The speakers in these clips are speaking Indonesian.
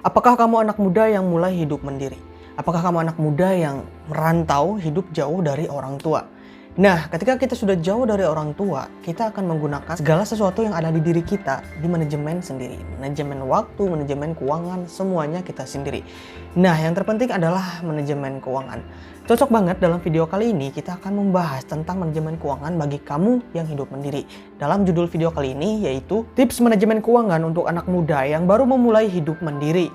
Apakah kamu anak muda yang mulai hidup mandiri? Apakah kamu anak muda yang merantau hidup jauh dari orang tua? Nah, ketika kita sudah jauh dari orang tua, kita akan menggunakan segala sesuatu yang ada di diri kita di manajemen sendiri. Manajemen waktu, manajemen keuangan, semuanya kita sendiri. Nah, yang terpenting adalah manajemen keuangan. Cocok banget dalam video kali ini kita akan membahas tentang manajemen keuangan bagi kamu yang hidup mandiri. Dalam judul video kali ini yaitu tips manajemen keuangan untuk anak muda yang baru memulai hidup mandiri.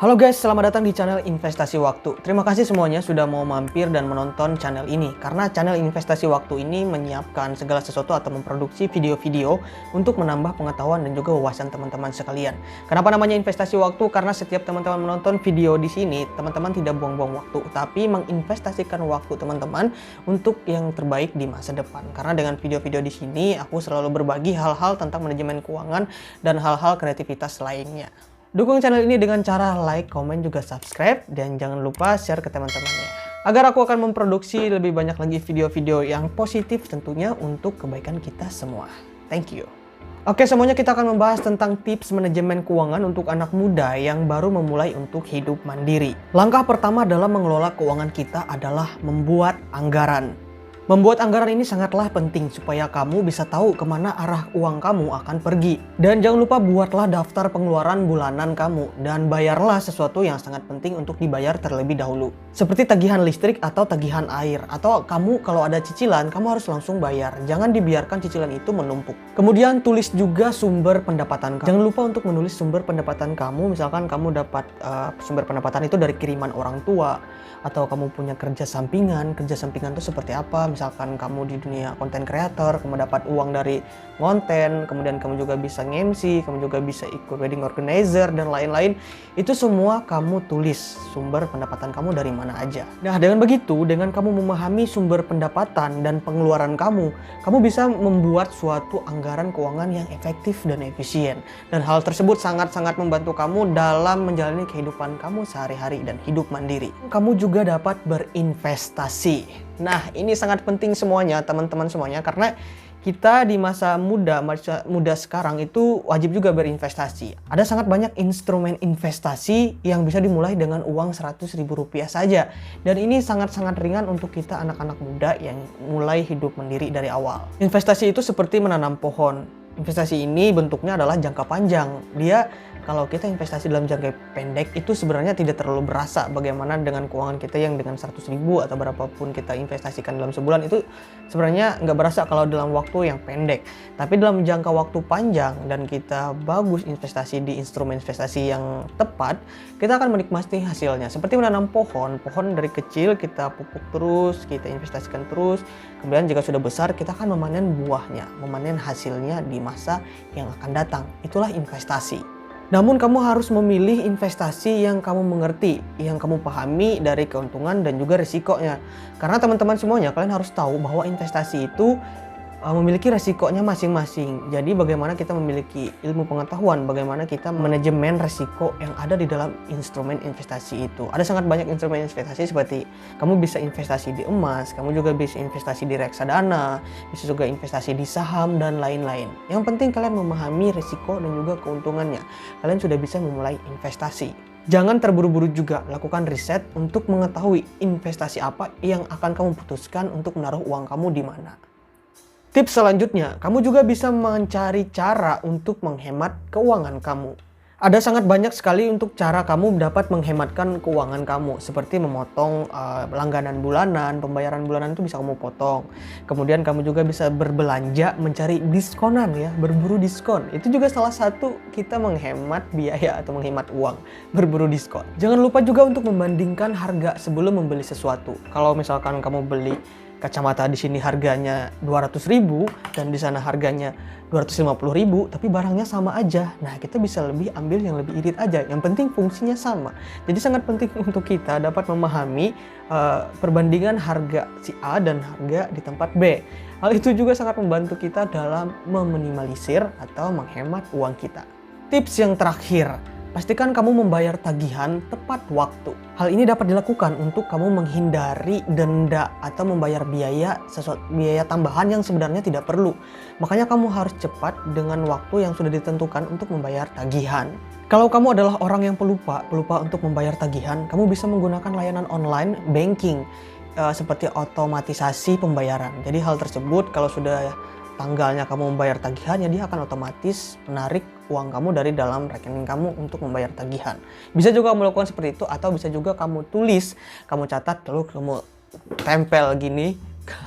Halo guys, selamat datang di channel Investasi Waktu. Terima kasih semuanya sudah mau mampir dan menonton channel ini. Karena channel Investasi Waktu ini menyiapkan segala sesuatu atau memproduksi video-video untuk menambah pengetahuan dan juga wawasan teman-teman sekalian. Kenapa namanya Investasi Waktu? Karena setiap teman-teman menonton video di sini, teman-teman tidak buang-buang waktu, tapi menginvestasikan waktu teman-teman untuk yang terbaik di masa depan. Karena dengan video-video di sini, aku selalu berbagi hal-hal tentang manajemen keuangan dan hal-hal kreativitas lainnya. Dukung channel ini dengan cara like, komen, juga subscribe, dan jangan lupa share ke teman-temannya. Agar aku akan memproduksi lebih banyak lagi video-video yang positif tentunya untuk kebaikan kita semua. Thank you. Oke, semuanya kita akan membahas tentang tips manajemen keuangan untuk anak muda yang baru memulai untuk hidup mandiri. Langkah pertama dalam mengelola keuangan kita adalah membuat anggaran. Membuat anggaran ini sangatlah penting supaya kamu bisa tahu kemana arah uang kamu akan pergi. Dan jangan lupa buatlah daftar pengeluaran bulanan kamu dan bayarlah sesuatu yang sangat penting untuk dibayar terlebih dahulu. Seperti tagihan listrik atau tagihan air. Atau kamu kalau ada cicilan, kamu harus langsung bayar. Jangan dibiarkan cicilan itu menumpuk. Kemudian tulis juga sumber pendapatan kamu. Jangan lupa untuk menulis sumber pendapatan kamu. Misalkan kamu dapat sumber pendapatan itu dari kiriman orang tua. Atau kamu punya kerja sampingan. Kerja sampingan itu seperti apa? Misalkan kamu di dunia konten creator, kamu dapat uang dari konten, kemudian kamu juga bisa nge-MC, kamu juga bisa ikut wedding organizer, dan lain-lain. Itu semua kamu tulis sumber pendapatan kamu dari mana aja. Nah, dengan begitu, dengan kamu memahami sumber pendapatan dan pengeluaran kamu bisa membuat suatu anggaran keuangan yang efektif dan efisien. Dan hal tersebut sangat-sangat membantu kamu dalam menjalani kehidupan kamu sehari-hari dan hidup mandiri. Kamu juga dapat berinvestasi. Nah, ini sangat penting semuanya, teman-teman semuanya, karena kita di masa muda sekarang itu wajib juga berinvestasi. Ada sangat banyak instrumen investasi yang bisa dimulai dengan uang Rp100.000 saja. Dan ini sangat-sangat ringan untuk kita anak-anak muda yang mulai hidup mandiri dari awal. Investasi itu seperti menanam pohon. Investasi ini bentuknya adalah jangka panjang. Kalau kita investasi dalam jangka pendek itu sebenarnya tidak terlalu berasa bagaimana dengan keuangan kita yang dengan 100.000 atau berapapun kita investasikan dalam sebulan itu sebenarnya nggak berasa kalau dalam waktu yang pendek. Tapi dalam jangka waktu panjang dan kita bagus investasi di instrumen investasi yang tepat, kita akan menikmati hasilnya. Seperti menanam pohon dari kecil kita pupuk terus, kita investasikan terus, kemudian jika sudah besar kita akan memanen buahnya, memanen hasilnya di masa yang akan datang. Itulah investasi. Namun kamu harus memilih investasi yang kamu mengerti, yang kamu pahami dari keuntungan dan juga risikonya. Karena teman-teman semuanya, kalian harus tahu bahwa investasi itu memiliki resikonya masing-masing. Jadi bagaimana kita memiliki ilmu pengetahuan, bagaimana kita manajemen resiko yang ada di dalam instrumen investasi itu. Ada sangat banyak instrumen investasi seperti kamu bisa investasi di emas, kamu juga bisa investasi di reksadana, bisa juga investasi di saham dan lain-lain. Yang penting kalian memahami resiko dan juga keuntungannya. Kalian sudah bisa memulai investasi. Jangan terburu-buru juga, lakukan riset untuk mengetahui investasi apa yang akan kamu putuskan untuk menaruh uang kamu di mana. Tips selanjutnya, kamu juga bisa mencari cara untuk menghemat keuangan kamu. Ada sangat banyak sekali untuk cara kamu dapat menghematkan keuangan kamu. Seperti memotong langganan bulanan, pembayaran bulanan itu bisa kamu potong. Kemudian kamu juga bisa berbelanja, mencari diskonan ya, berburu diskon. Itu juga salah satu kita menghemat biaya atau menghemat uang, berburu diskon. Jangan lupa juga untuk membandingkan harga sebelum membeli sesuatu. Kalau misalkan kamu beli kacamata di sini harganya 200.000 dan di sana harganya 250.000, tapi barangnya sama aja. Nah, kita bisa lebih ambil yang lebih irit aja. Yang penting fungsinya sama. Jadi sangat penting untuk kita dapat memahami perbandingan harga si A dan harga di tempat B. Hal itu juga sangat membantu kita dalam meminimalisir atau menghemat uang kita. Tips yang terakhir, pastikan kamu membayar tagihan tepat waktu. Hal ini dapat dilakukan untuk kamu menghindari denda atau membayar biaya tambahan yang sebenarnya tidak perlu. Makanya kamu harus cepat dengan waktu yang sudah ditentukan untuk membayar tagihan. Kalau kamu adalah orang yang pelupa untuk membayar tagihan, kamu bisa menggunakan layanan online banking seperti otomatisasi pembayaran. Jadi hal tersebut kalau sudah tanggalnya kamu membayar tagihan, ya dia akan otomatis menarik uang kamu dari dalam rekening kamu untuk membayar tagihan. Bisa juga kamu lakukan seperti itu, atau bisa juga kamu tulis, kamu catat, lalu kamu tempel gini,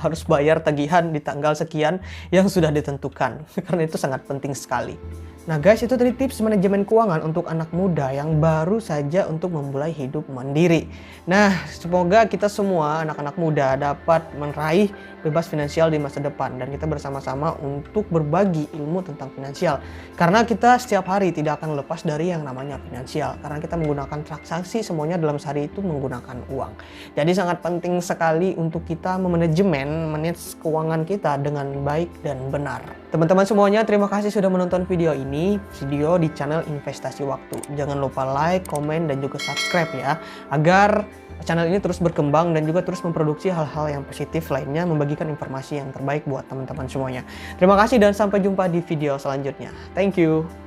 harus bayar tagihan di tanggal sekian yang sudah ditentukan. Karena itu sangat penting sekali. Nah guys, itu tadi tips manajemen keuangan untuk anak muda yang baru saja untuk memulai hidup mandiri. Nah, semoga kita semua anak-anak muda dapat meraih bebas finansial di masa depan, dan kita bersama-sama untuk berbagi ilmu tentang finansial. Karena kita setiap hari tidak akan lepas dari yang namanya finansial, karena kita menggunakan transaksi semuanya dalam sehari itu menggunakan uang. Jadi sangat penting sekali untuk kita manage keuangan kita dengan baik dan benar. Teman-teman semuanya, terima kasih sudah menonton video ini, video di channel Investasi Waktu. Jangan lupa like, komen, dan juga subscribe ya, agar channel ini terus berkembang dan juga terus memproduksi hal-hal yang positif lainnya, membagikan informasi yang terbaik buat teman-teman semuanya. Terima kasih dan sampai jumpa di video selanjutnya. Thank you.